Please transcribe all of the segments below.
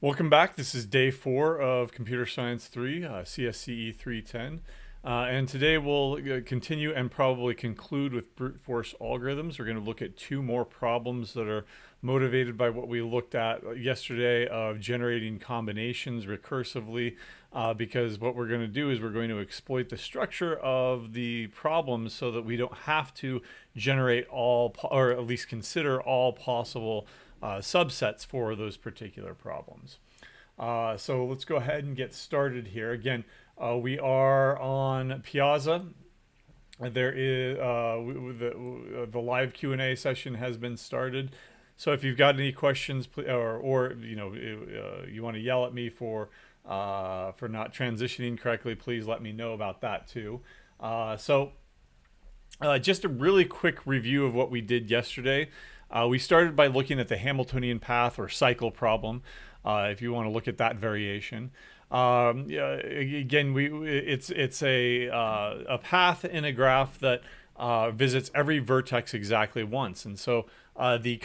Welcome back. This is day 4 of Computer Science 3, CSCE 310. And today we'll continue and probably conclude with brute force algorithms. We're going to look at 2 more problems that are motivated by what we looked at yesterday of generating combinations recursively, because what we're going to do is we're going to exploit the structure of the problems so that we don't have to generate all, or at least consider all possible subsets for those particular problems. So let's go ahead and get started here. Again, we are on Piazza. There is the live Q&A session has been started. So if you've got any questions, or you want to yell at me for not transitioning correctly, please let me know about that too. Just a really quick review of what we did yesterday. We started by looking at the Hamiltonian path or cycle problem, if you want to look at that variation. Again, it's a path in a graph that visits every vertex exactly once. And so the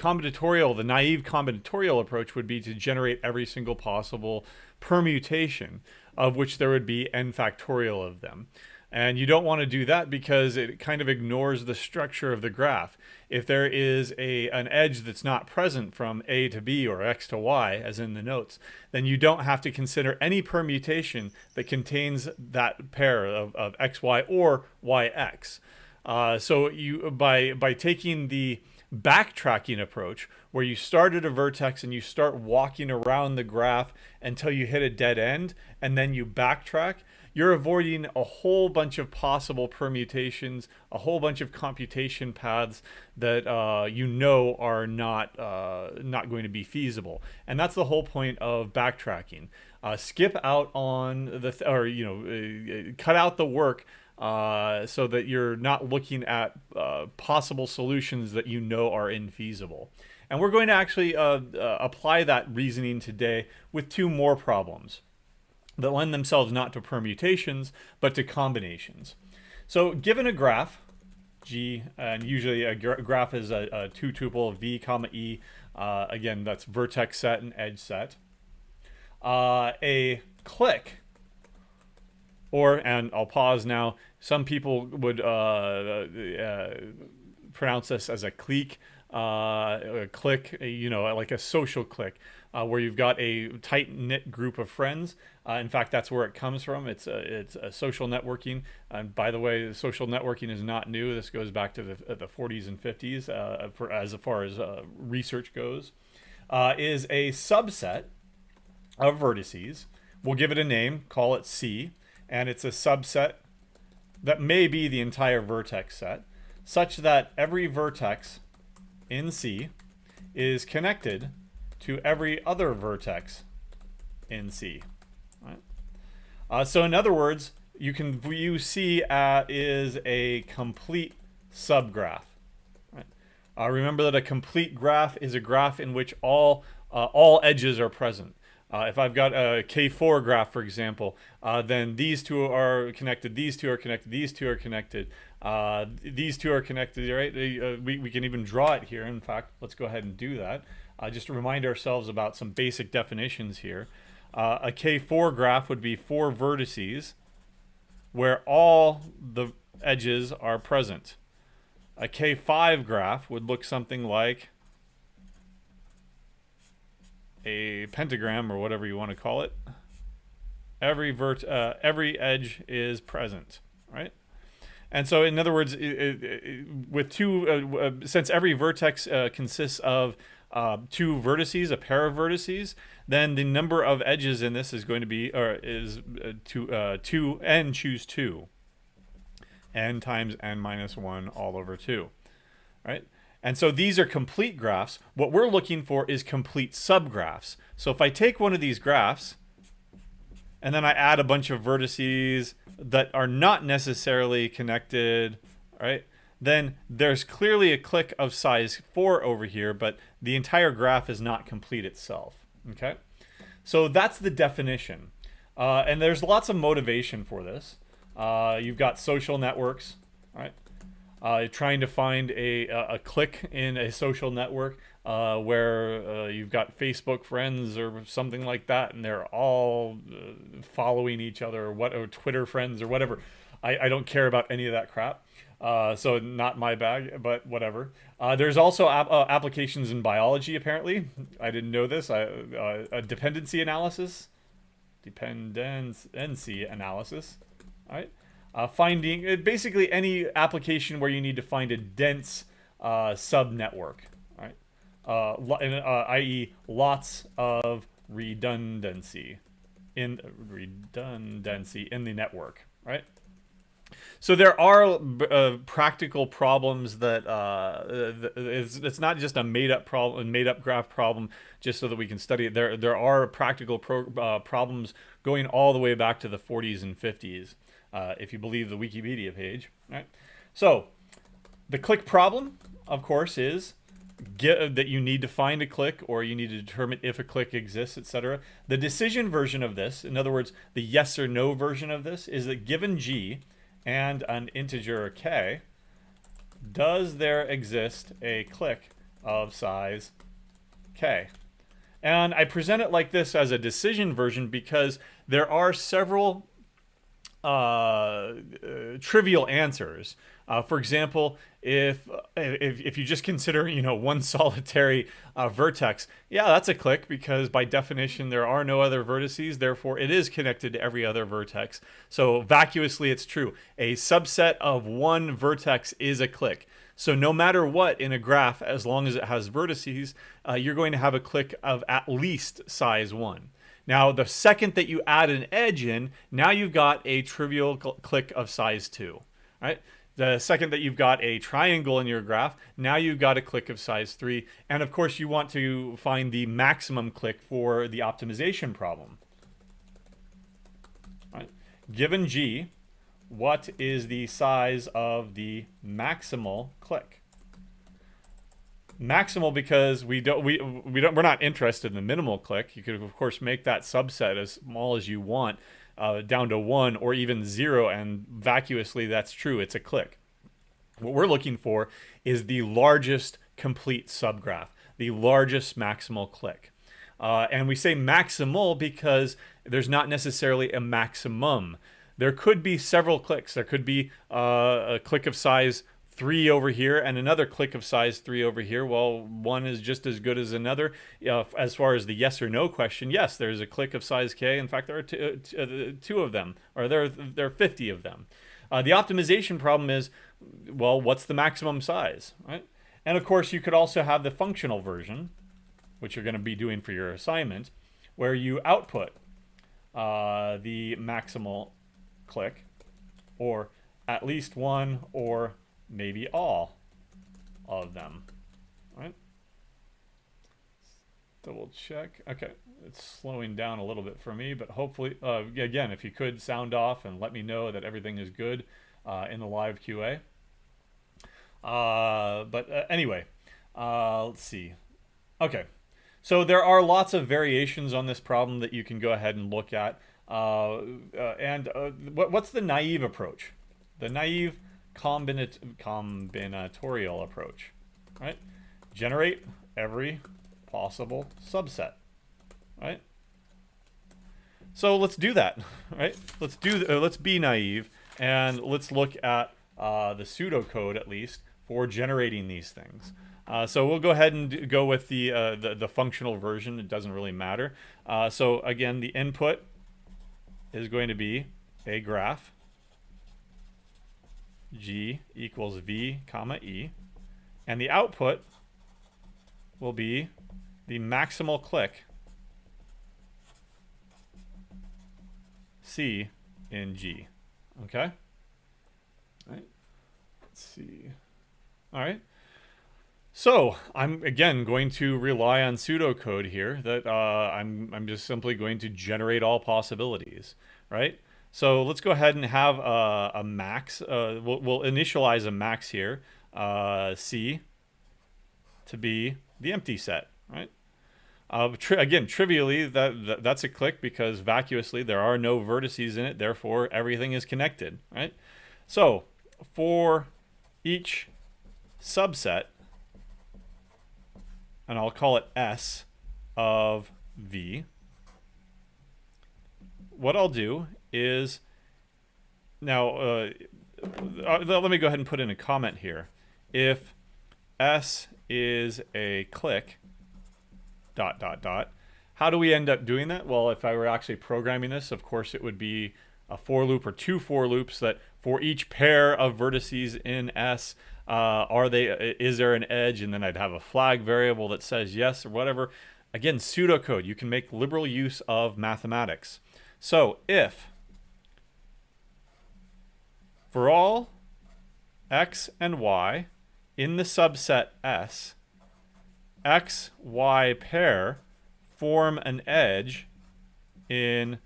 naive combinatorial approach would be to generate every single possible permutation, of which there would be n factorial of them. And you don't want to do that because it kind of ignores the structure of the graph. If there is an edge that's not present from A to B or X to Y, as in the notes, then you don't have to consider any permutation that contains that pair of XY or YX. So you by taking the backtracking approach, where you start at a vertex and you start walking around the graph until you hit a dead end, and then you backtrack, you're avoiding a whole bunch of possible permutations, a whole bunch of computation paths that are not going to be feasible. And that's the whole point of backtracking. Skip out on cut out the work so that you're not looking at possible solutions that you know are infeasible. And we're going to actually apply that reasoning today with 2 more problems that lend themselves not to permutations, but to combinations. So given a graph, G, and usually a graph is a 2-tuple V comma E, again, that's vertex set and edge set. A clique, and I'll pause now, some people would pronounce this as a clique, a clique, like a social clique, where you've got a tight-knit group of friends. In fact, that's where it comes from. It's a social networking. And by the way, social networking is not new. This goes back to the 40s and 50s as far as research goes. Is a subset of vertices. We'll give it a name, call it C, and it's a subset that may be the entire vertex set, such that every vertex in C is connected to every other vertex in C. Right? So in other words, you can view C is a complete subgraph. Right? Remember that a complete graph is a graph in which all edges are present. If I've got a K4 graph, for example, then these 2 are connected, these 2 are connected, these 2 are connected, these 2 are connected, right? We can even draw it here. In fact, let's go ahead and do that. Just to remind ourselves about some basic definitions here. A K4 graph would be 4 vertices where all the edges are present. A K5 graph would look something like a pentagram, or whatever you want to call it. Every edge is present, right? And so, in other words, with 2, since every vertex consists of 2 vertices, a pair of vertices, then the number of edges in this is going to be, n choose 2. N times n minus 1 all over 2, right? And so these are complete graphs. What we're looking for is complete subgraphs. So if I take one of these graphs, and then I add a bunch of vertices that are not necessarily connected, right? Then there's clearly a clique of size 4 over here, but the entire graph is not complete itself, okay? So that's the definition. And there's lots of motivation for this. You've got social networks, right? Trying to find a clique in a social network where you've got Facebook friends or something like that, and they're all following each other, or Twitter friends or whatever. I don't care about any of that crap. So not my bag, but whatever. There's also applications in biology, apparently. I didn't know this. A dependency analysis. Dependency analysis. All right. Finding basically any application where you need to find a dense subnetwork. All right. I.e. lots of redundancy in the network. Right. So there are practical problems that it's not just a made-up problem, made-up graph problem, just so that we can study it. There are practical problems going all the way back to the 40s and 50s, if you believe the Wikipedia page. Right? So the clique problem, of course, is that you need to find a clique, or you need to determine if a clique exists, etc. The decision version of this, in other words, the yes or no version of this, is that given G and an integer k, does there exist a clique of size k? And I present it like this as a decision version because there are several trivial answers. For example, if you just consider one solitary vertex, yeah, that's a clique because by definition there are no other vertices, therefore it is connected to every other vertex. So vacuously it's true. A subset of one vertex is a clique. So no matter what in a graph, as long as it has vertices, you're going to have a clique of at least size 1. Now, the second that you add an edge in, now you've got a trivial clique of size 2, right? The second that you've got a triangle in your graph, now you've got a clique of size 3. And of course, you want to find the maximum clique for the optimization problem. Right? Given G, what is the size of the maximal clique? Maximal because we're not interested in the minimal clique. You could of course make that subset as small as you want, down to 1 or even 0, and vacuously that's true, it's a clique. What we're looking for is the largest complete subgraph, the largest maximal clique. And we say maximal because there's not necessarily a maximum. There could be several cliques. There could be a clique of size 3 over here and another clique of size 3 over here. Well, one is just as good as another. As far as the yes or no question, yes, there's a clique of size k. In fact, there are two of them, or there are 50 of them. The optimization problem is, well, what's the maximum size, right? And of course, you could also have the functional version, which you're going to be doing for your assignment, where you output the maximal clique, or at least one, or maybe all of them, right? Double check. Okay, it's slowing down a little bit for me, but hopefully, again, if you could sound off and let me know that everything is good in the live QA. Anyway, let's see. Okay, so there are lots of variations on this problem that you can go ahead and look at. What's the naive approach? The naive combinatorial approach, right? Generate every possible subset, right? So let's do that, right? Let's be naive and let's look at the pseudocode at least for generating these things. So we'll go ahead and go with the functional version. It doesn't really matter. So again, the input is going to be a graph. G equals V, comma E. And the output will be the maximal clique C in G. Okay? All right. Let's see. All right. So I'm again going to rely on pseudocode here. That I'm just simply going to generate all possibilities, right? So let's go ahead and have a max. We'll initialize a max here, C, to be the empty set, right? Again, trivially, that's a clique because vacuously there are no vertices in it. Therefore, everything is connected, right? So for each subset, and I'll call it S of V, what I'll do is now let me go ahead and put in a comment here. If S is a clique, dot, dot, dot, how do we end up doing that? Well, if I were actually programming this, of course, it would be a for loop or two for loops that for each pair of vertices in S, is there an edge? And then I'd have a flag variable that says yes or whatever. Again, pseudocode. You can make liberal use of mathematics. So if for all x and y in the subset S, x, y pair form an edge in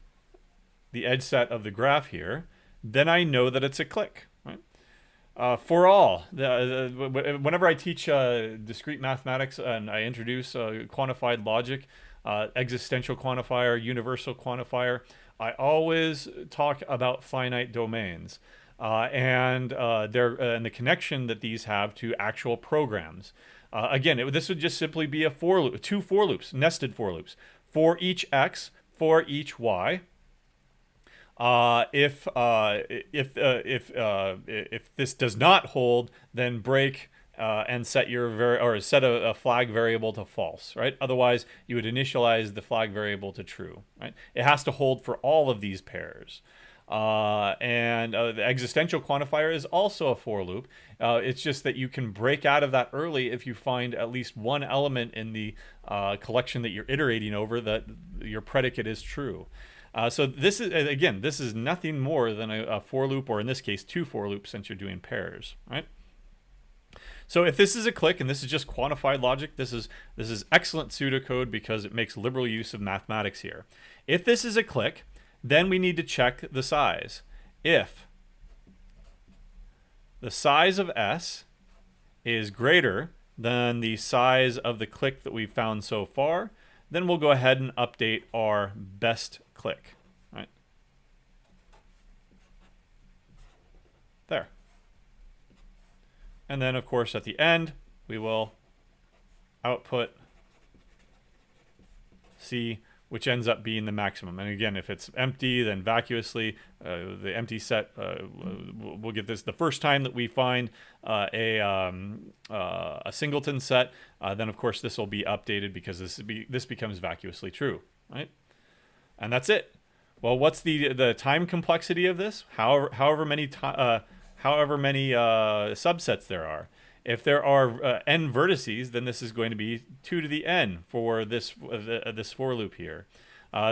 the edge set of the graph here, then I know that it's a clique. Right? For all, whenever I teach discrete mathematics and I introduce quantified logic, existential quantifier, universal quantifier, I always talk about finite domains and the connection that these have to actual programs. Again, this would just simply be a for loop, two for loops, nested for loops, for each x, for each y. If this does not hold, then break and set set a flag variable to false. Right. Otherwise, you would initialize the flag variable to true. Right. It has to hold for all of these pairs. The existential quantifier is also a for loop. It's just that you can break out of that early if you find at least one element in the collection that you're iterating over that your predicate is true. So this is nothing more than a for loop, or in this case, two for loops, since you're doing pairs, right? So if this is a clique and this is just quantified logic, this is excellent pseudocode because it makes liberal use of mathematics here. If this is a clique, then we need to check the size. If the size of S is greater than the size of the clique that we've found so far, then we'll go ahead and update our best clique. Right? There. And then, of course, at the end, we will output C, which ends up being the maximum. And again, if it's empty, then vacuously, the empty set, we'll get this the first time that we find a singleton set, then of course this will be updated because this becomes vacuously true, right? And that's it. Well, what's the time complexity of this? However many subsets there are. If there are n vertices, then this is going to be 2 to the n for this for loop here.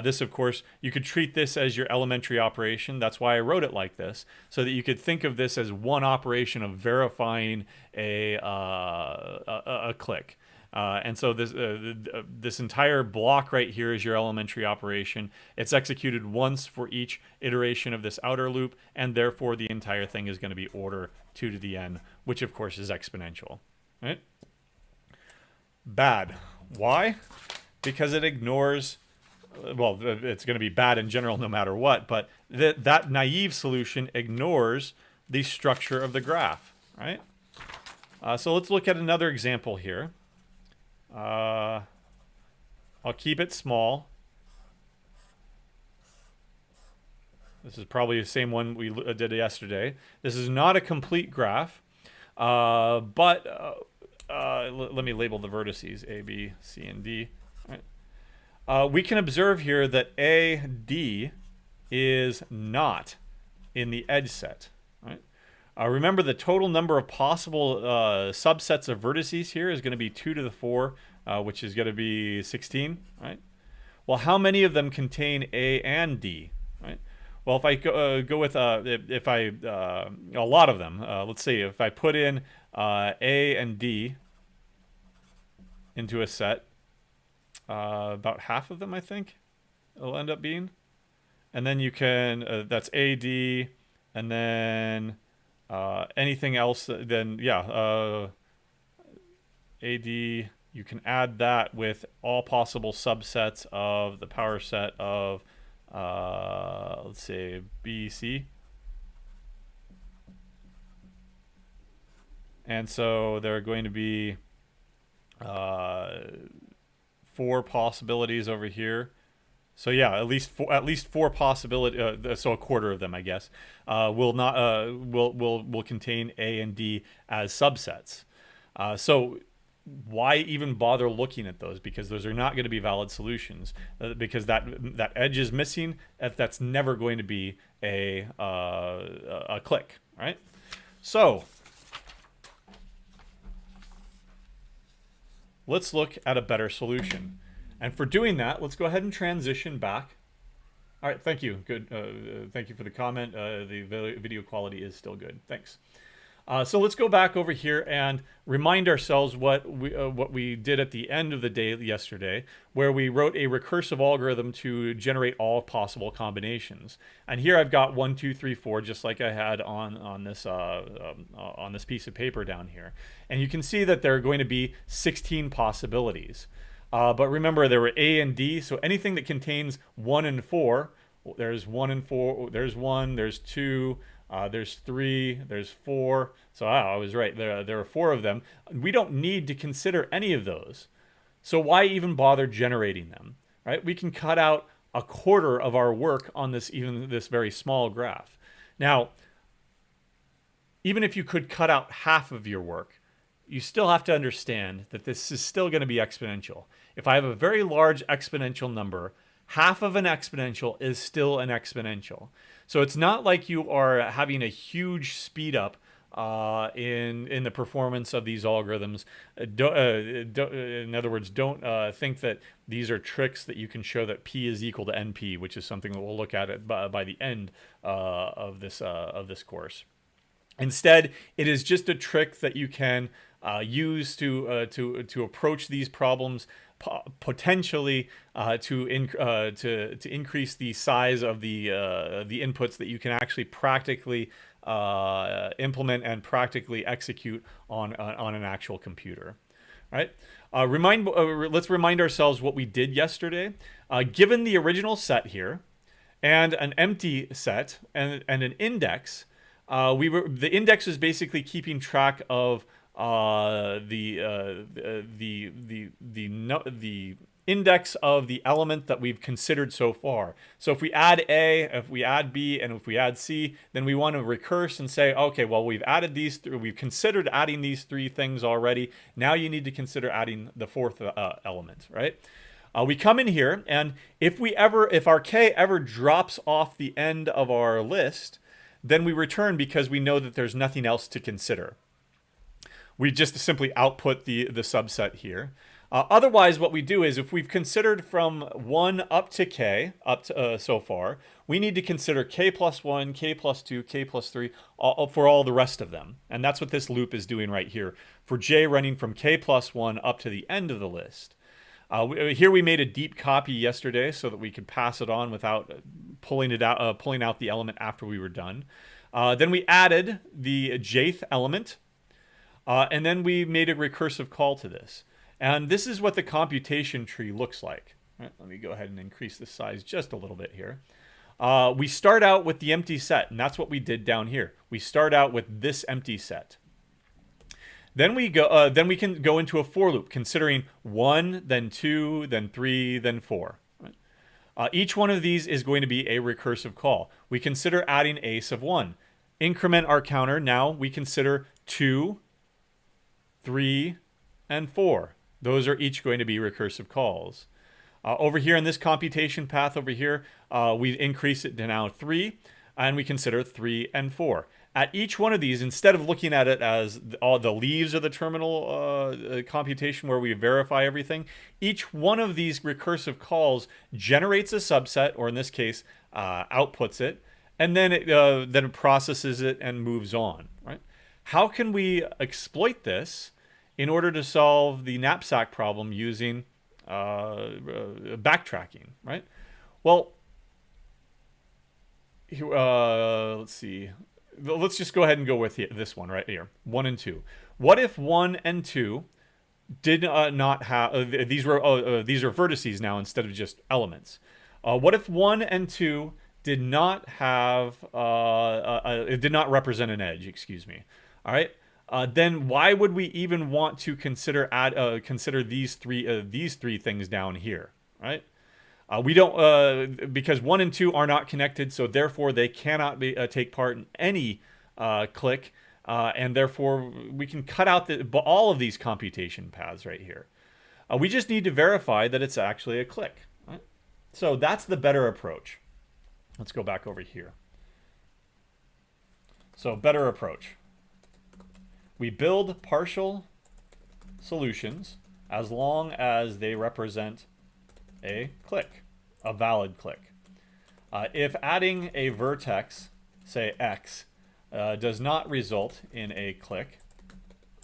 This, of course, you could treat this as your elementary operation. That's why I wrote it like this, so that you could think of this as one operation of verifying a clique. And so this entire block right here is your elementary operation. It's executed once for each iteration of this outer loop, and therefore the entire thing is going to be order 2 to the n, which of course is exponential. Right? Bad. Why? Because it ignores, well, it's going to be bad in general no matter what, but that naive solution ignores the structure of the graph. Right? So let's look at another example here. I'll keep it small. This is probably the same one we did yesterday. This is not a complete graph, but let me label the vertices A, B, C, and D. Right. We can observe here that A, D is not in the edge set. Right. Remember, the total number of possible subsets of vertices here is going to be 2 to the 4, which is going to be 16, right? Well, how many of them contain A and D, right? Well, if I go with a lot of them, let's see, if I put in A and D into a set, about half of them, I think, it'll end up being. And then you can, that's A, D, and then anything else, then yeah, AD, you can add that with all possible subsets of the power set of, let's say, BC. And so there are going to be uh, 4 possibilities over here. So yeah, at least 4 possibility. So a quarter of them, I guess, will contain A and D as subsets. So why even bother looking at those? Because those are not going to be valid solutions. Because that edge is missing. That's never going to be a clique, right? So let's look at a better solution. And for doing that, let's go ahead and transition back. All right, thank you. Good. Thank you for the comment. The video quality is still good. Thanks. So let's go back over here and remind ourselves what we did at the end of the day yesterday, where we wrote a recursive algorithm to generate all possible combinations. And here I've got 1, 2, 3, 4, just like I had on this piece of paper down here. And you can see that there are going to be 16 possibilities. But remember, there were A and D, so anything that contains 1 and 4, there's 1 and 4, there's 1, there's 2, there's 3, there's 4. So I was right. There are 4 of them. We don't need to consider any of those. So why even bother generating them, right? We can cut out a quarter of our work on this very small graph. Now, even if you could cut out half of your work, you still have to understand that this is still going to be exponential. If I have a very large exponential number, half of an exponential is still an exponential. So it's not like you are having a huge speed up in the performance of these algorithms. In other words, don't think that these are tricks that you can show that P is equal to NP, which is something that we'll look at by the end of this course. Instead, it is just a trick that you can use to approach these problems potentially to increase the size of the inputs that you can actually practically implement and practically execute on an actual computer. All right. Let's remind ourselves what we did yesterday. Given the original set here, and an empty set and an index, the index is basically keeping track of the index of the element that we've considered so far. So if we add A, if we add B, and if we add C, then we want to recurse and say, okay, well, we've added these three, we've considered adding these 3 things already. Now you need to consider adding the 4th element, right? We come in here, and if our K ever drops off the end of our list, then we return because we know that there's nothing else to consider. We just simply output the subset here. Otherwise, what we do is if we've considered from 1 up to K, so far, we need to consider K plus 1, K plus 2, K plus 3 for all the rest of them. And that's what this loop is doing right here for J running from K plus 1 up to the end of the list. Here we made a deep copy yesterday so that we could pass it on without pulling out the element after we were done. Then we added the jth element, and then we made a recursive call to this. And this is what the computation tree looks like. Right, let me go ahead and increase the size just a little bit here. We start out with the empty set, and that's what we did down here. We start out with this empty set. Then we can go into a for loop, considering 1, then 2, then 3, then 4. Right? Each one of these is going to be a recursive call. We consider adding a sub 1. Increment our counter. Now we consider 2, 3, and 4. Those are each going to be recursive calls. Over here in this computation path over here, we increase it to now 3, and we consider 3 and 4. At each one of these, instead of looking at it as all the leaves of the terminal computation where we verify everything, each one of these recursive calls generates a subset, or in this case, outputs it, and then it processes it and moves on. Right? How can we exploit this in order to solve the knapsack problem using backtracking? Right? Well, let's see. Let's just go ahead and go with this one right here, 1 and 2. What if 1 and 2 did not have these are vertices now instead of just elements? What if 1 and 2 did not have it did not represent an edge? Excuse me. All right. then why would we even want to consider these three things down here, right? We don't because 1 and 2 are not connected, so therefore they cannot take part in any clique, and therefore we can cut out all of these computation paths right here. We just need to verify that it's actually a clique. Right? So that's the better approach. Let's go back over here. So better approach. We build partial solutions as long as they represent a clique, a valid clique. If adding a vertex, say x, does not result in a clique,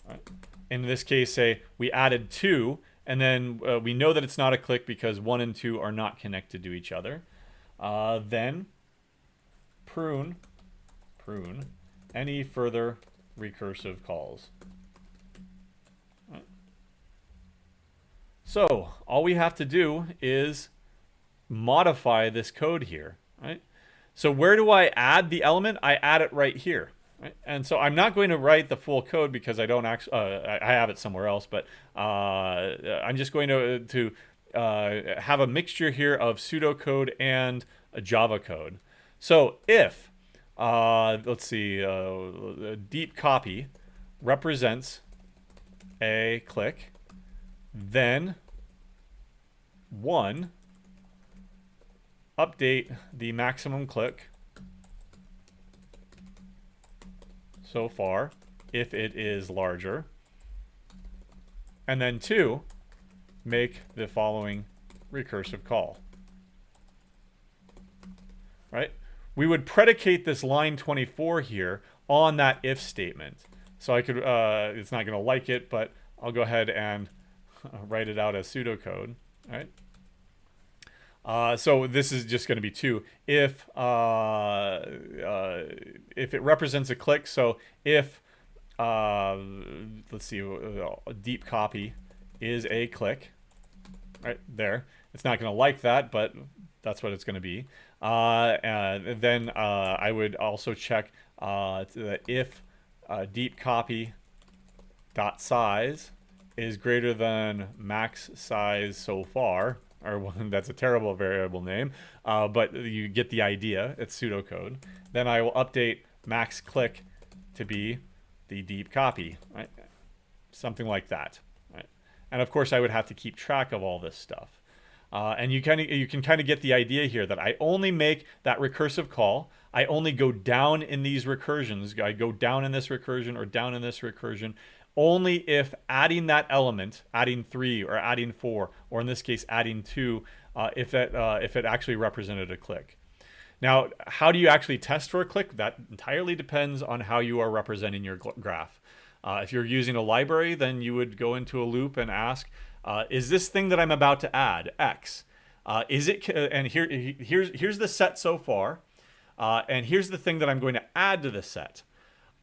right? In this case, say we added 2, and then we know that it's not a clique because 1 and 2 are not connected to each other, then prune any further recursive calls. Right. So all we have to do is modify this code here, right? So where do I add the element? I add it right here, right? And so I'm not going to write the full code because I don't actually, I have it somewhere else, but I'm just going to have a mixture here of pseudocode and a Java code. So if let's see, deep copy represents a clique, then 1, update the maximum clique so far if it is larger, and then 2, make the following recursive call. Right? We would predicate this line 24 here on that if statement. So I could, it's not going to like it, but I'll go ahead and write it out as pseudocode. Right? So this is just going to be 2. If it represents a clique, so if, let's see, deep copy is a clique, right there. It's not going to like that, but that's what it's going to be. Then I would also check if deep copy dot size is greater than max size so far, or that's a terrible variable name, but you get the idea. It's pseudocode. Then I will update max clique to be the deep copy, right? Something like that, right? And of course, I would have to keep track of all this stuff. And you can kind of get the idea here that I only make that recursive call. I only go down in these recursions. I go down in this recursion or down in this recursion only if adding that element, adding 3 or adding 4, or in this case adding 2, if it actually represented a clique. Now, how do you actually test for a clique? That entirely depends on how you are representing your graph. If you're using a library, then you would go into a loop and ask, is this thing that I'm about to add X? Is it? And here's the set so far, and here's the thing that I'm going to add to the set.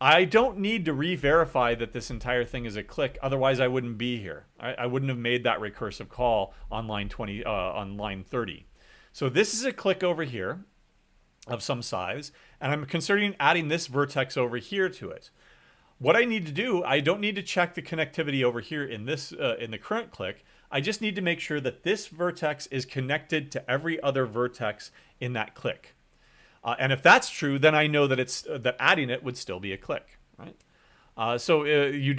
I don't need to re-verify that this entire thing is a clique, otherwise I wouldn't be here. I wouldn't have made that recursive call on line 20, on line 30. So this is a clique over here of some size, and I'm considering adding this vertex over here to it. What I need to do, I don't need to check the connectivity over here in this in the current clique. I just need to make sure that this vertex is connected to every other vertex in that clique. And if that's true, then I know that that adding it would still be a clique, right? So you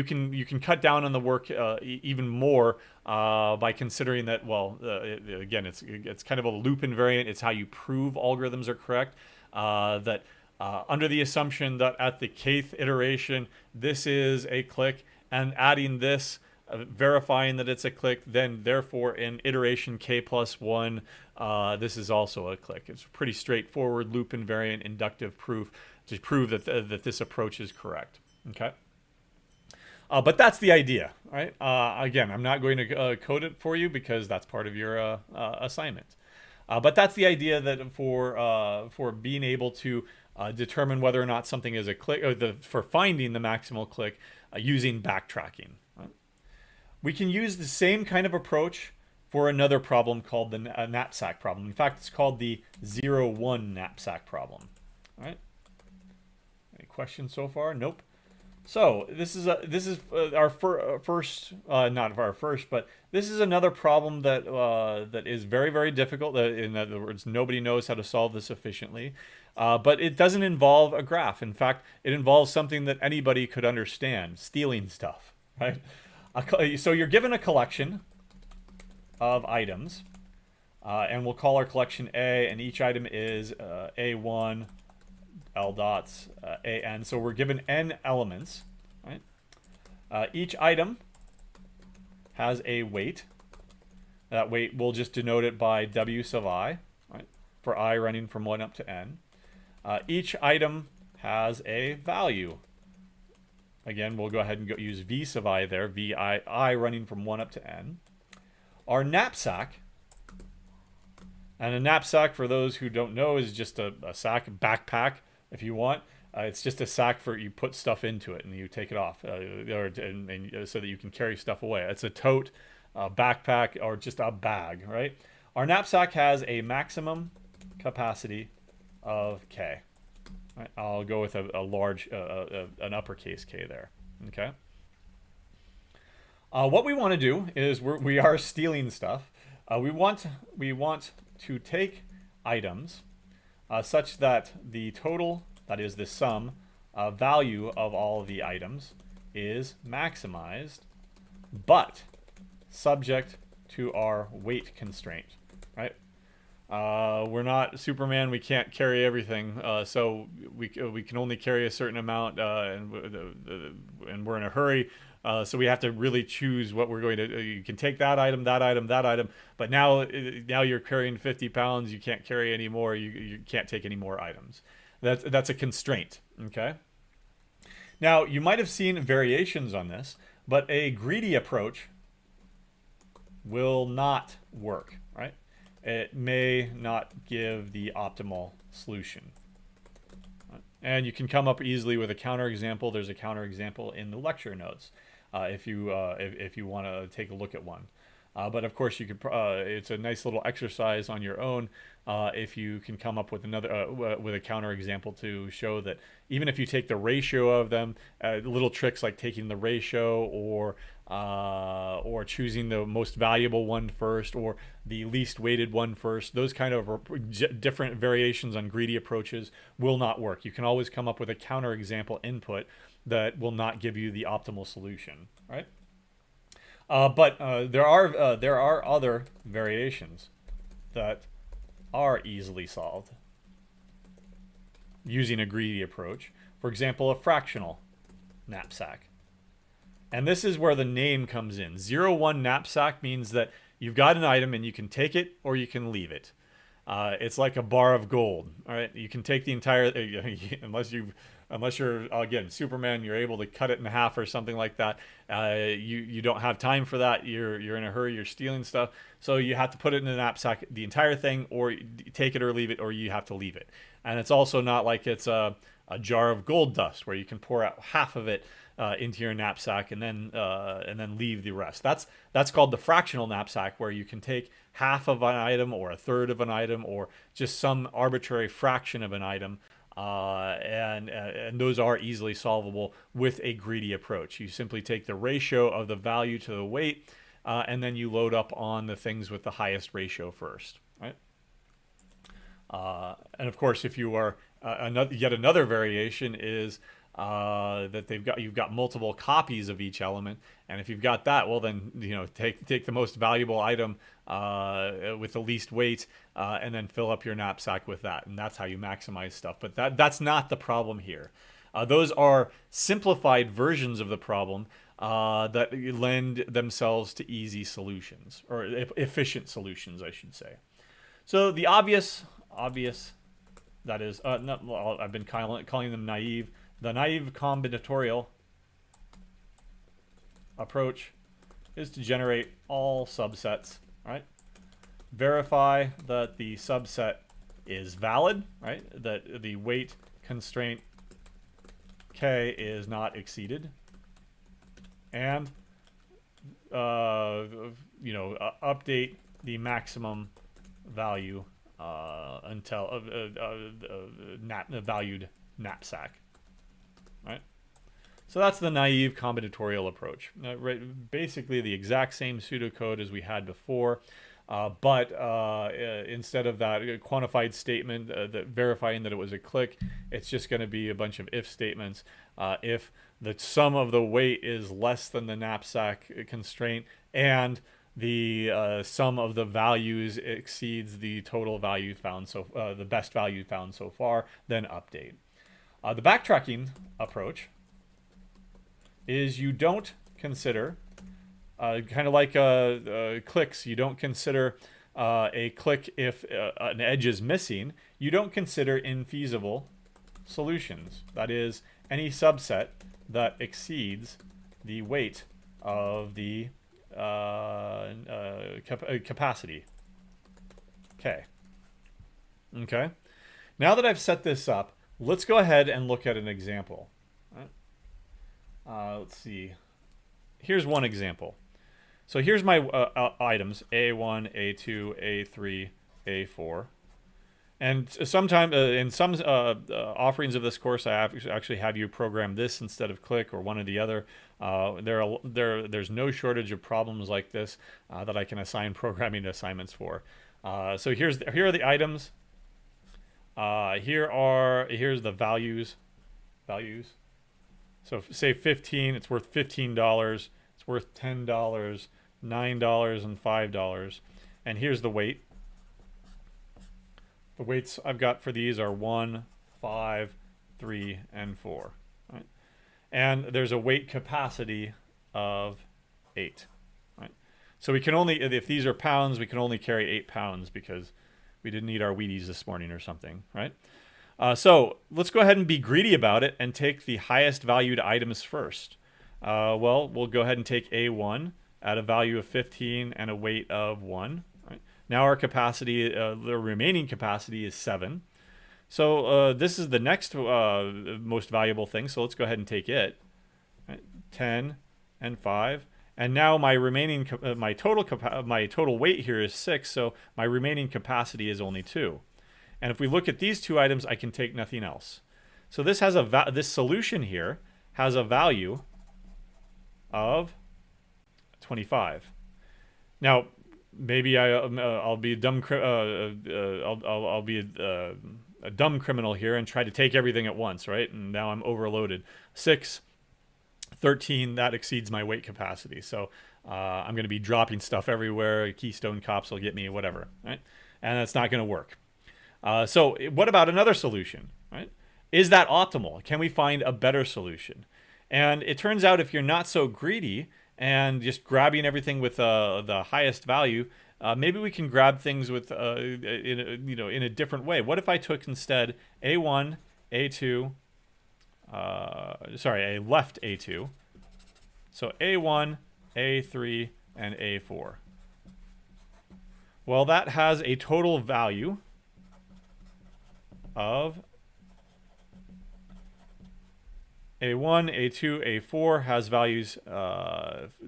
can cut down on the work even more by considering that, well, again, it's kind of a loop invariant. It's how you prove algorithms are correct. That under the assumption that at the kth iteration this is a clique, and adding this, verifying that it's a clique, then therefore in iteration k+1 this is also a clique. It's a pretty straightforward loop invariant inductive proof to prove that this approach is correct. Okay. But that's the idea, right? Again, I'm not going to code it for you because that's part of your assignment. But that's the idea, that for being able to determine whether or not something is a clique, or for finding the maximal clique using backtracking. Right? We can use the same kind of approach for another problem called the knapsack problem. In fact, it's called the 0-1 knapsack problem. All right. Any questions so far? Nope. So this is our first, not our first, but this is another problem that that is very, very difficult. In other words, nobody knows how to solve this efficiently. But it doesn't involve a graph. In fact, it involves something that anybody could understand: stealing stuff, right? So you're given a collection of items, and we'll call our collection A, and each item is A1 L dots AN. So we're given n elements, right? Each item has a weight. That weight we'll just denote it by W sub I, right? For I running from 1 up to n. Each item has a value. Again, we'll go ahead and use V sub I there, I running from 1 up to n. Our knapsack, and a knapsack, for those who don't know, is just a sack, backpack, if you want. It's just a sack for you put stuff into it and you take it off, so that you can carry stuff away. It's a tote, a backpack, or just a bag, right? Our knapsack has a maximum capacity of K. Right? I'll go with a large, an uppercase K there. Okay. What we want to do is we are stealing stuff. We want to take items such that the total, that is the sum, value of all of the items is maximized, but subject to our weight constraint, right? We're not Superman. We can't carry everything, so we can only carry a certain amount, and we're in a hurry. So we have to really choose what we're going to. You can take that item, that item, that item, but now you're carrying 50 pounds. You can't carry any more. You can't take any more items. That's a constraint. Okay. Now you might have seen variations on this, but a greedy approach will not work. Right? It may not give the optimal solution. And you can come up easily with a counterexample. There's a counterexample in the lecture notes if you want to take a look at one. But of course, you could. It's a nice little exercise on your own if you can come up with another with a counterexample to show that even if you take the ratio of them, little tricks like taking the ratio or choosing the most valuable one first or the least weighted one first, those kind of different variations on greedy approaches will not work. You can always come up with a counterexample input that will not give you the optimal solution, right? But there are other variations that are easily solved using a greedy approach. For example, a fractional knapsack. And this is where the name comes in. 0-1 knapsack means that you've got an item and you can take it or you can leave it. It's like a bar of gold. All right, you can take the entire, unless you're again Superman, you're able to cut it in half or something like that. You don't have time for that. You're in a hurry. You're stealing stuff, so you have to put it in a knapsack, the entire thing, or take it or leave it, or you have to leave it. And it's also not like it's a jar of gold dust where you can pour out half of it into your knapsack and then leave the rest. That's called the fractional knapsack, where you can take half of an item or a third of an item or just some arbitrary fraction of an item, and those are easily solvable with a greedy approach. You simply take the ratio of the value to the weight, and then you load up on the things with the highest ratio first, right? And of course, if you are yet another variation is that you've got multiple copies of each element, and if you've got that, well then take the most valuable item with the least weight, and then fill up your knapsack with that, and that's how you maximize stuff. But that's not the problem here. Those are simplified versions of the problem that lend themselves to easy solutions, or efficient solutions, I should say. So the obvious that is, I've been calling them naive. The naive combinatorial approach is to generate all subsets, right? Verify that the subset is valid, right? That the weight constraint K is not exceeded, and update the maximum value until valued knapsack. Right? So that's the naive combinatorial approach. Basically the exact same pseudocode as we had before, but instead of that quantified statement that verifying that it was a clique, it's just going to be a bunch of if statements. If the sum of the weight is less than the knapsack constraint and the sum of the values exceeds the total value found, so the best value found so far, then update. The backtracking approach is you don't consider, kind of like cliques, you don't consider a clique if an edge is missing. You don't consider infeasible solutions. That is, any subset that exceeds the weight of the capacity. Okay. Okay. Now that I've set this up, let's go ahead and look at an example. Let's see. Here's one example. So here's my items: A1, A2, A3, A4. And sometimes in some offerings of this course, I actually have you program this instead of clique or one or the other. There's no shortage of problems like this that I can assign programming assignments for. So here are the items. Here's the values. So say 15, it's worth $15. It's worth $10, $9, and $5. And here's the weight. The weights I've got for these are 1, 5, 3, and 4. Right? And there's a weight capacity of 8. Right? So we can only, if these are pounds, we can only carry 8 pounds because we didn't eat our Wheaties this morning or something, right? So let's go ahead and be greedy about it and take the highest valued items first. Well, we'll go ahead and take A1 at a value of 15 and a weight of 1. Right? Now our capacity, the remaining capacity is 7. So this is the next most valuable thing. So let's go ahead and take it. Right? 10 and 5. And now my remaining, my total weight here is 6. So my remaining capacity is only 2. And if we look at these two items, I can take nothing else. So this has this solution here has a value of 25. Now, maybe I'll be a dumb I'll be a dumb criminal here and try to take everything at once, right? And now I'm overloaded. 6, 13, that exceeds my weight capacity. So I'm going to be dropping stuff everywhere. Keystone cops will get me, whatever, right? And that's not going to work. So what about another solution, right? Is that optimal? Can we find a better solution? And it turns out if you're not so greedy and just grabbing everything with the highest value, maybe we can grab things with in a different way. What if I took instead A1, A2, a left A2, so A1, A3, and A4. Well, that has a total value of A1, A2, A4 has values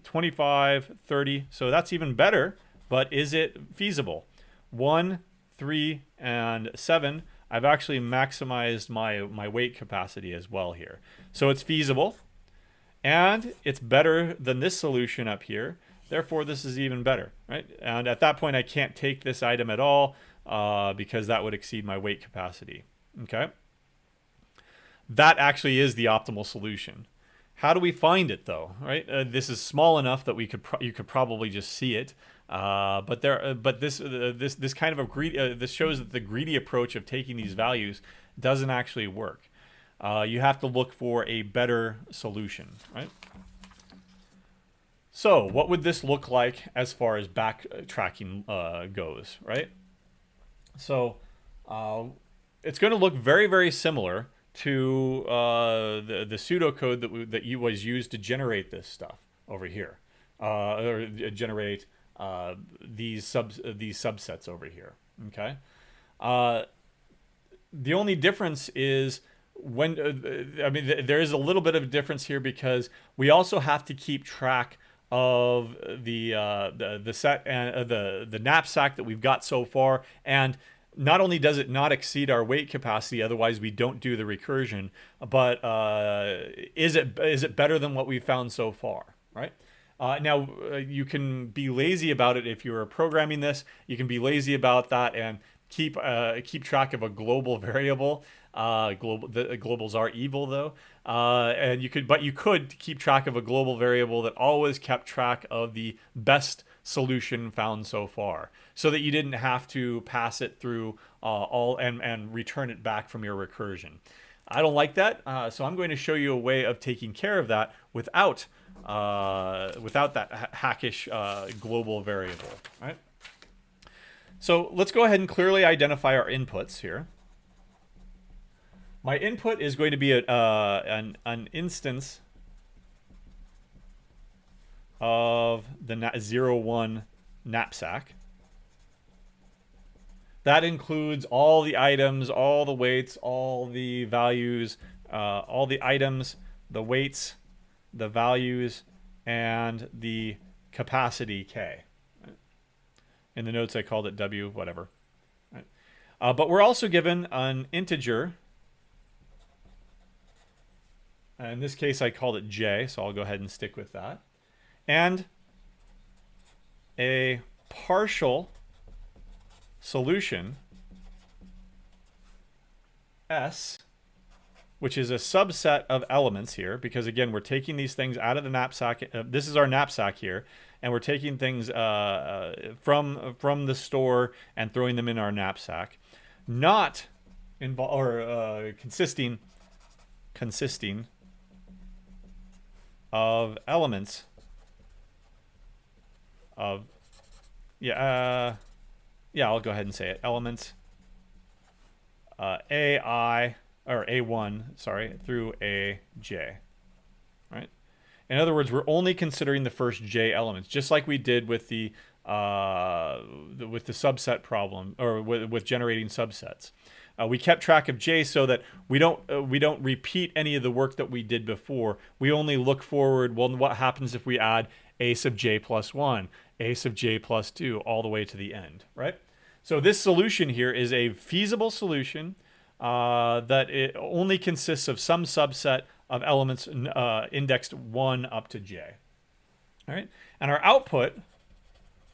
25, 30. So that's even better, but is it feasible? 1, 3, and 7, I've actually maximized my weight capacity as well here. So it's feasible, and it's better than this solution up here. Therefore, this is even better, right? And at that point, I can't take this item at all because that would exceed my weight capacity, okay? That actually is the optimal solution. How do we find it though, right? This is small enough that you could probably just see it. But this kind of this shows that the greedy approach of taking these values doesn't actually work. You have to look for a better solution, right? So what would this look like as far as backtracking goes, right? So it's going to look very, very similar to the pseudocode that was used to generate this stuff over here, or generate these subsets over here. Okay. The only difference is when there is a little bit of a difference here because we also have to keep track of the set and the knapsack that we've got so far, and not only does it not exceed our weight capacity, otherwise we don't do the recursion, but is it better than what we've found so far, right? Now, you can be lazy about it if you're programming this. You can be lazy about that and keep track of a global variable. The globals are evil though, and you could keep track of a global variable that always kept track of the best solution found so far, so that you didn't have to pass it through all and return it back from your recursion. I don't like that, so I'm going to show you a way of taking care of that without that hackish global variable. Right? So let's go ahead and clearly identify our inputs here. My input is going to be an instance of the 01 knapsack. That includes all the items, all the weights, all the values, all the items, the weights, the values, and the capacity K. In the notes I called it W, whatever. But we're also given an integer. In this case I called it J, so I'll go ahead and stick with that. And a partial solution S, which is a subset of elements here, because again we're taking these things out of the knapsack. This is our knapsack here, and we're taking things from the store and throwing them in our knapsack, not consisting of elements of I'll go ahead and say it. Elements AI or A1, sorry, through AJ. Right? In other words, we're only considering the first J elements, just like we did with the subset problem, or with generating subsets. We kept track of J so that we don't repeat any of the work that we did before. We only look forward. Well, what happens if we add a sub j plus 1, a sub j plus 2, all the way to the end, right? So this solution here is a feasible solution that it only consists of some subset of elements indexed 1 up to j. All right, and our output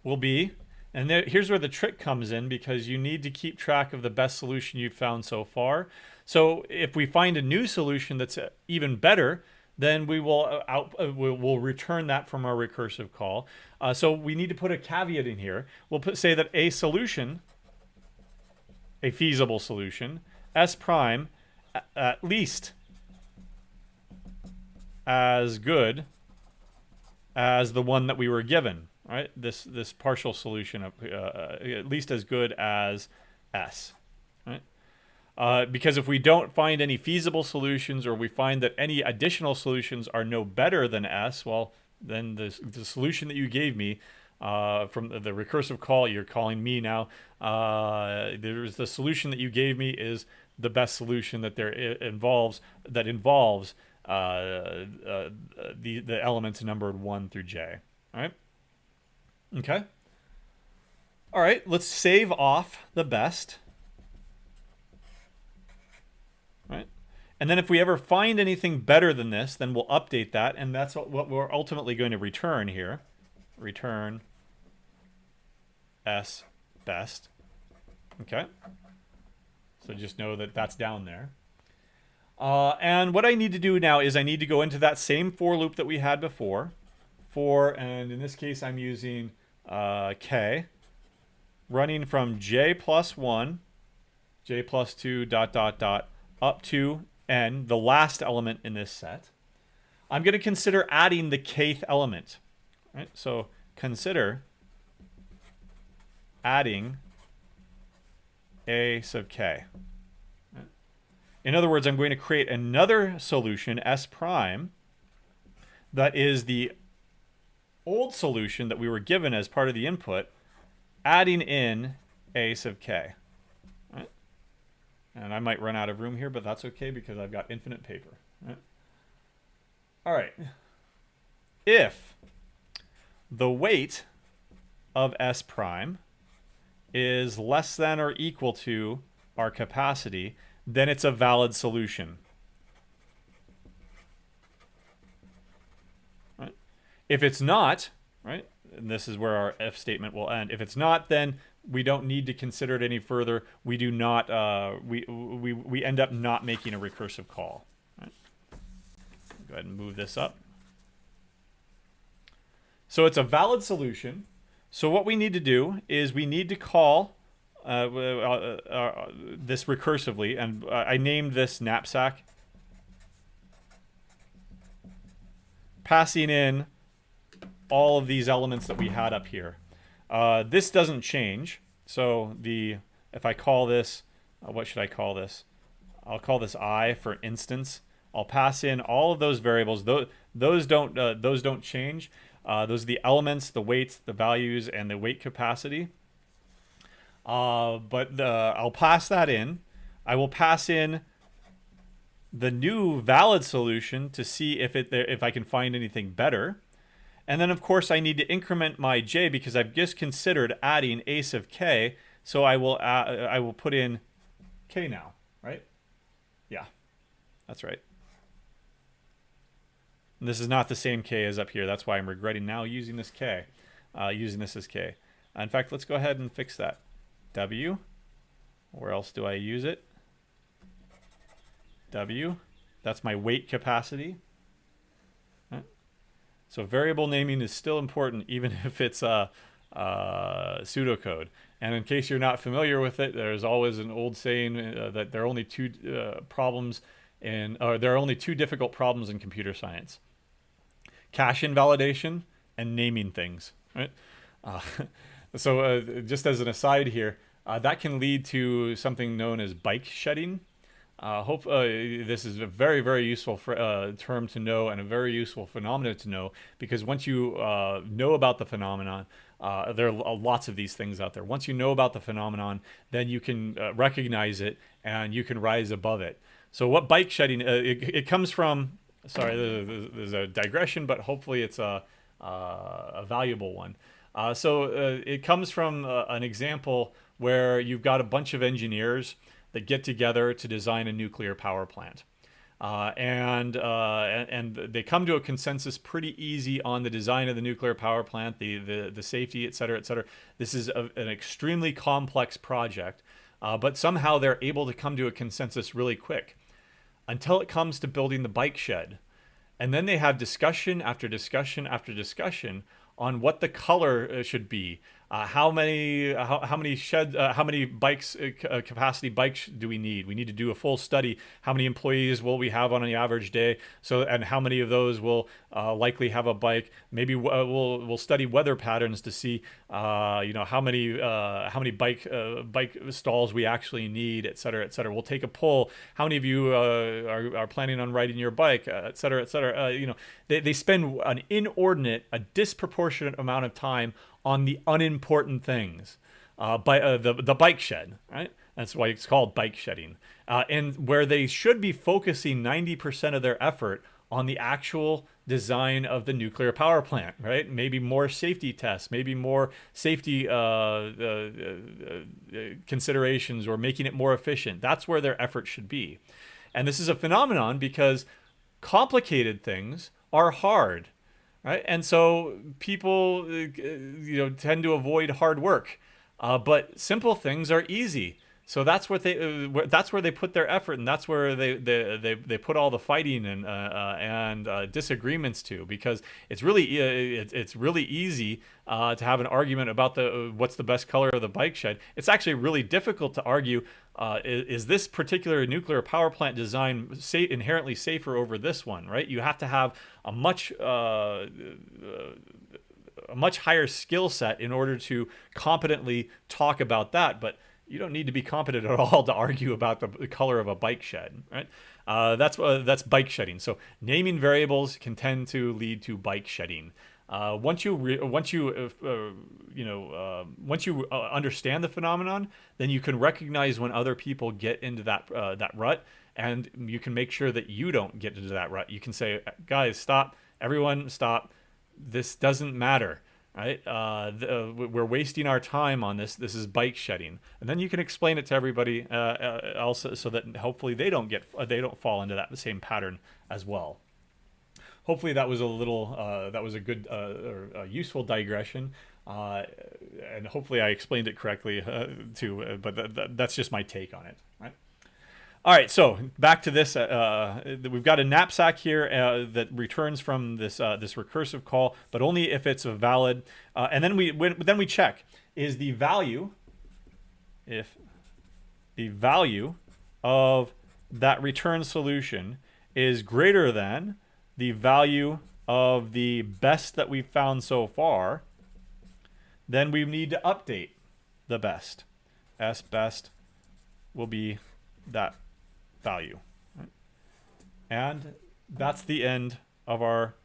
will be, and here's where the trick comes in, because you need to keep track of the best solution you've found so far. So if we find a new solution that's even better, then we will we'll return that from our recursive call. So we need to put a caveat in here. We'll say that a solution, a feasible solution, S prime, at least as good as the one that we were given. Right? This partial solution of at least as good as S. Right? Because if we don't find any feasible solutions, or we find that any additional solutions are no better than S, well, then the solution that you gave me from the recursive call, you're calling me now, there's the solution that you gave me is the best solution that involves the elements numbered 1 through J. All right? Okay. All right, let's save off the best. Right? And then if we ever find anything better than this, then we'll update that, and that's what we're ultimately going to return here. Return S best. Okay. So just know that that's down there. And what I need to do now is I need to go into that same for loop that we had before. And in this case I'm using K, running from J plus 1, J plus 2, ... up to N, the last element in this set. I'm going to consider adding the kth element. Right? So consider adding A sub K. Right? In other words, I'm going to create another solution, S prime, that is the old solution that we were given as part of the input, adding in A sub K. Right? And I might run out of room here, but that's okay because I've got infinite paper. Right? All right. If the weight of S prime is less than or equal to our capacity, then it's a valid solution. Right? If it's not, right, and this is where our if statement will end. If it's not, then we don't need to consider it any further. We do not. We end up not making a recursive call. Right? Go ahead and move this up. So it's a valid solution. So what we need to do is we need to call this recursively, and I named this Knapsack, passing in all of these elements that we had up here. This doesn't change. So if I call this, what should I call this? I'll call this I for instance. I'll pass in all of those variables. Those don't change. Those are the elements, the weights, the values, and the weight capacity. But I'll pass that in. I will pass in the new valid solution to see if I can find anything better. And then, of course, I need to increment my j because I've just considered adding a sub k. So I will put in k now, right? Yeah, that's right. And this is not the same k as up here. That's why I'm regretting now using this k, using this as k. In fact, let's go ahead and fix that. W. Where else do I use it? W. That's my weight capacity. So variable naming is still important, even if it's pseudocode. And in case you're not familiar with it, there's always an old saying that there are only two there are only two difficult problems in computer science: cache invalidation and naming things. Right? So just as an aside here, that can lead to something known as bike shedding. This is a very, very useful term to know and a very useful phenomenon to know, because once you know about the phenomenon, there are lots of these things out there. Once you know about the phenomenon, then you can recognize it and you can rise above it. So what bike shedding, it comes from, sorry, there's a digression, but hopefully it's a valuable one. So it comes from an example where you've got a bunch of engineers that get together to design a nuclear power plant. And they come to a consensus pretty easy on the design of the nuclear power plant, the safety, et cetera, et cetera. This is an extremely complex project, but somehow they're able to come to a consensus really quick until it comes to building the bike shed. And then they have discussion after discussion after discussion on what the color should be. How many bikes capacity bikes do we need? We need to do a full study. How many employees will we have on an average day? And how many of those will likely have a bike? Maybe we'll study weather patterns to see how many bike stalls we actually need, et cetera, et cetera. We'll take a poll. How many of you are planning on riding your bike, et cetera, et cetera? They spend a disproportionate amount of time on the unimportant things, the bike shed, right? That's why it's called bike shedding. And where they should be focusing 90% of their effort on the actual design of the nuclear power plant, right? Maybe more safety tests, maybe more safety considerations, or making it more efficient. That's where their effort should be. And this is a phenomenon because complicated things are hard. Right? And so people tend to avoid hard work, but simple things are easy. So that's what that's where they put their effort, and that's where they put all the fighting and disagreements to, because it's really easy to have an argument about what's the best color of the bike shed. It's actually really difficult to argue is this particular nuclear power plant design inherently safer over this one, right? You have to have a much higher skill set in order to competently talk about that, but you don't need to be competent at all to argue about the color of a bike shed, right? That's bike shedding. So naming variables can tend to lead to bike shedding. Once you understand the phenomenon, then you can recognize when other people get into that rut, and you can make sure that you don't get into that rut. You can say, guys, stop. Everyone, stop. This doesn't matter. right? We're wasting our time on this. This is bike shedding, and then you can explain it to everybody else, so that hopefully they don't fall into that same pattern as well. Hopefully that was a good or a useful digression, and hopefully I explained it correctly too. But that's just my take on it, right? All right, so back to this. We've got a knapsack here that returns from this recursive call, but only if it's a valid. And then we check, is the value, if the value of that return solution is greater than the value of the best that we've found so far, then we need to update the best. S best will be that value. Right? And that's the end of our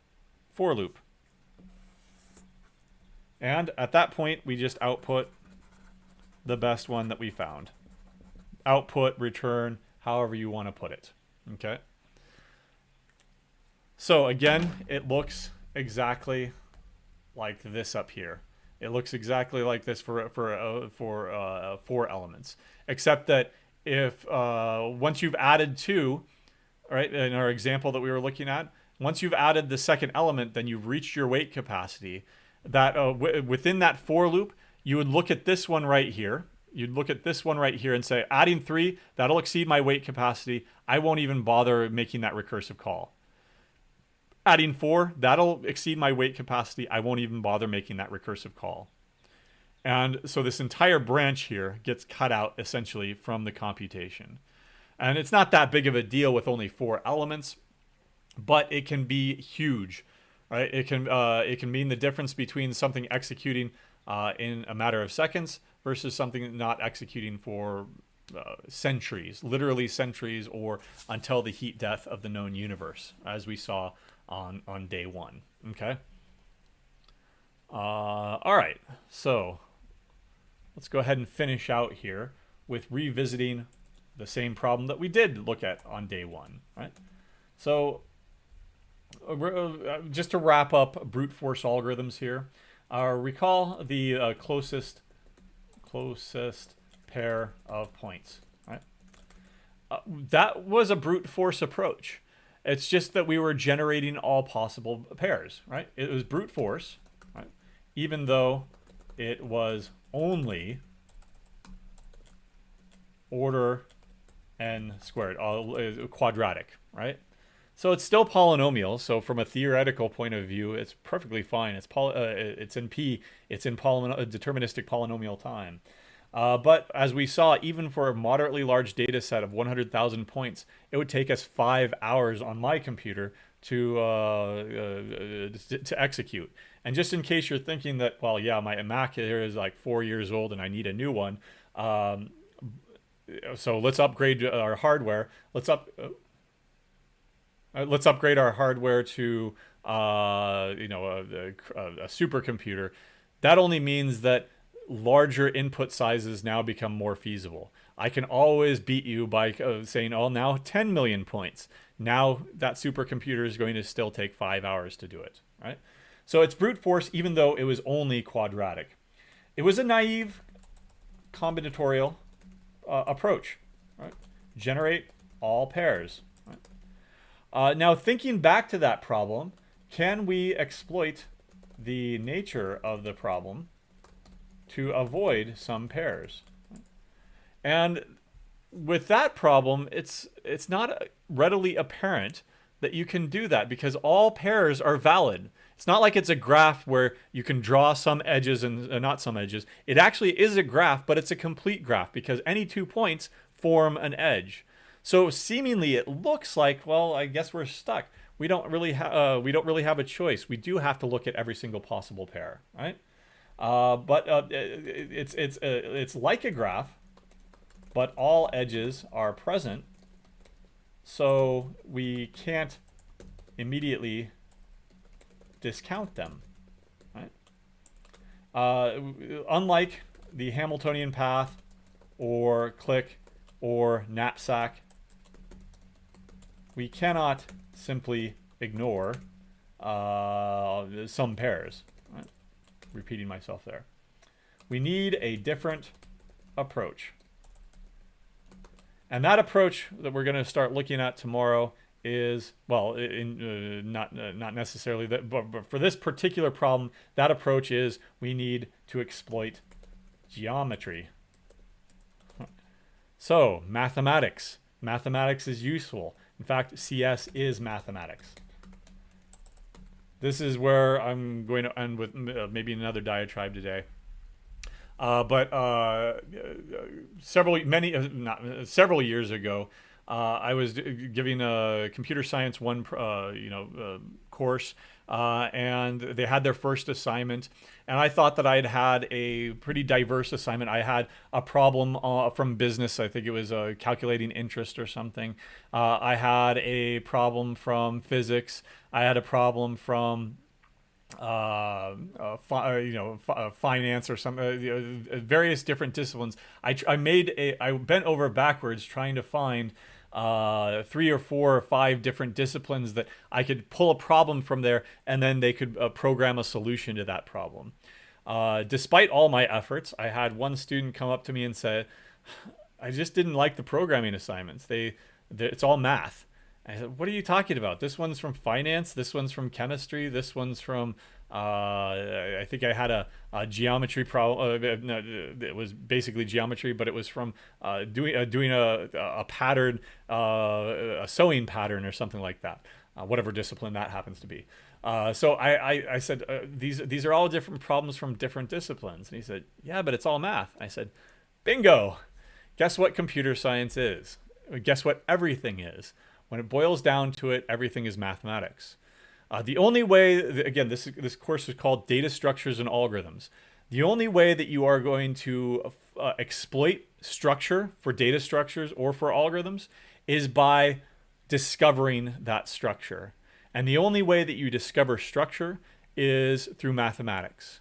for loop. And at that point, we just output the best one that we found. Output, return, however you want to put it. Okay. So again, it looks exactly like this up here. It looks exactly like this for 4 elements, except that if once you've added 2, right, in our example that we were looking at, once you've added the second element, then you've reached your weight capacity. That within that for loop, you would look at this one right here. You'd look at this one right here and say, adding 3, that'll exceed my weight capacity. I won't even bother making that recursive call. Adding 4, that'll exceed my weight capacity. I won't even bother making that recursive call. And so this entire branch here gets cut out essentially from the computation. And it's not that big of a deal with only 4 elements, but it can be huge, right? It can mean the difference between something executing in a matter of seconds versus something not executing for centuries, literally centuries, or until the heat death of the known universe, as we saw on day 1. Okay. All right. So let's go ahead and finish out here with revisiting the same problem that we did look at on day 1. Right. So just to wrap up brute force algorithms here, recall the closest pair of points. Right. That was a brute force approach. It's just that we were generating all possible pairs, right? It was brute force, right? Even though it was only order n squared, quadratic, right? So it's still polynomial. So from a theoretical point of view, it's perfectly fine. It's in P. It's in deterministic polynomial time. But as we saw, even for a moderately large data set of 100,000 points, it would take us 5 hours on my computer to execute. And just in case you're thinking that, well, yeah, my Mac here is like 4 years old and I need a new one, so let's upgrade our hardware. Let's upgrade our hardware to a supercomputer. That only means that larger input sizes now become more feasible. I can always beat you by saying, oh, now 10 million points. Now that supercomputer is going to still take 5 hours to do it, right? So it's brute force, even though it was only quadratic. It was a naive combinatorial approach, right? Generate all pairs. Right? Now, thinking back to that problem, can we exploit the nature of the problem to avoid some pairs? And with that problem, it's not readily apparent that you can do that because all pairs are valid. It's not like it's a graph where you can draw some edges and not some edges. It actually is a graph, but it's a complete graph because any 2 points form an edge. So seemingly it looks like, well, I guess we're stuck. We don't really have a choice. We do have to look at every single possible pair, right? But it's like a graph, but all edges are present, so we can't immediately discount them. Right? Unlike the Hamiltonian path, or clique, or knapsack, we cannot simply ignore some pairs. Right? repeating myself there. We need a different approach. And that approach that we're going to start looking at tomorrow is, well, not necessarily that, but for this particular problem, that approach is we need to exploit geometry. So, mathematics. Mathematics is useful. In fact, CS is mathematics. This is where I'm going to end with maybe another diatribe today. Several years ago, I was giving a computer science course, and they had their first assignment, and I thought that I'd had a pretty diverse assignment. I had a problem from business. I think it was calculating interest or something. I had a problem from physics. I had a problem from finance or some various different disciplines. I bent over backwards trying to find 3 or 4 or 5 different disciplines that I could pull a problem from there, and then they could program a solution to that problem. Despite all my efforts, I had one student come up to me and say, "I just didn't like the programming assignments. It's all math." I said, "What are you talking about? This one's from finance. This one's from chemistry. This one's from I think I had a geometry problem. It was basically geometry, but it was from doing a pattern, a sewing pattern or something like that. Whatever discipline that happens to be." So I said, these are all different problems from different disciplines. And he said, "Yeah, but it's all math." I said, "Bingo! Guess what computer science is? Guess what everything is? When it boils down to it, everything is mathematics." The only way, again, this course is called Data Structures and Algorithms. The only way that you are going to exploit structure for data structures or for algorithms is by discovering that structure. And the only way that you discover structure is through mathematics.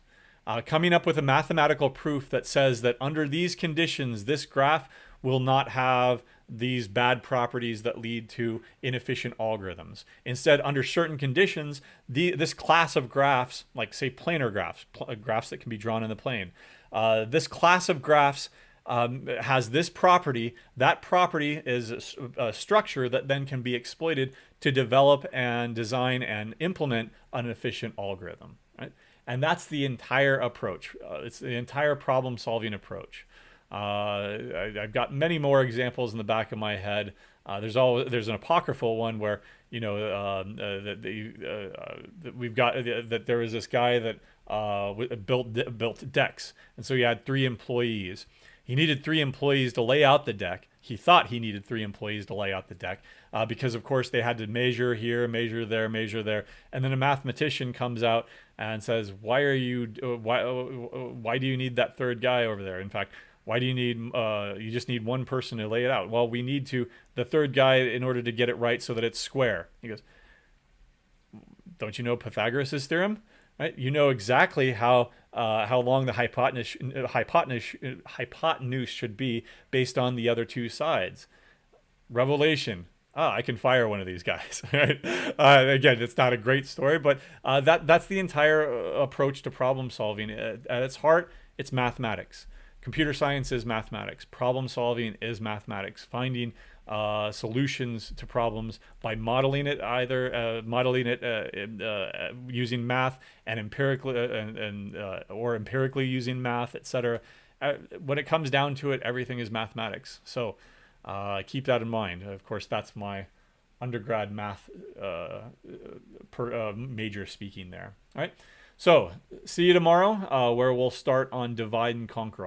Coming up with a mathematical proof that says that under these conditions, this graph will not have these bad properties that lead to inefficient algorithms. Instead, under certain conditions, this class of graphs, like say planar graphs, graphs that can be drawn in the plane, this class of graphs has this property. That property is a structure that then can be exploited to develop and design and implement an efficient algorithm, right? And that's the entire approach. It's the entire problem-solving approach. I've got many more examples in the back of my head. There's an apocryphal one where that we've got that there was this guy that built decks, and so he had 3 employees. He needed 3 employees to lay out the deck. He thought he needed 3 employees to lay out the deck because, of course, they had to measure here, measure there, measure there. And then a mathematician comes out and says, why do you need that 3rd guy over there? In fact, why do you need, you just need 1 person to lay it out? Well, we need the 3rd guy in order to get it right so that it's square. He goes, don't you know Pythagoras' theorem? Right? You know exactly how long the hypotenuse should be based on the other 2 sides. Revelation. I can fire one of these guys. Right? Again, it's not a great story, but that's the entire approach to problem solving. At its heart, it's mathematics. Computer science is mathematics. Problem solving is mathematics. Finding solutions to problems by modeling it, using math and empirically using math, etc. When it comes down to it, everything is mathematics. So keep that in mind. Of course, that's my undergrad math major speaking there. All right. So see you tomorrow, where we'll start on divide and conquer.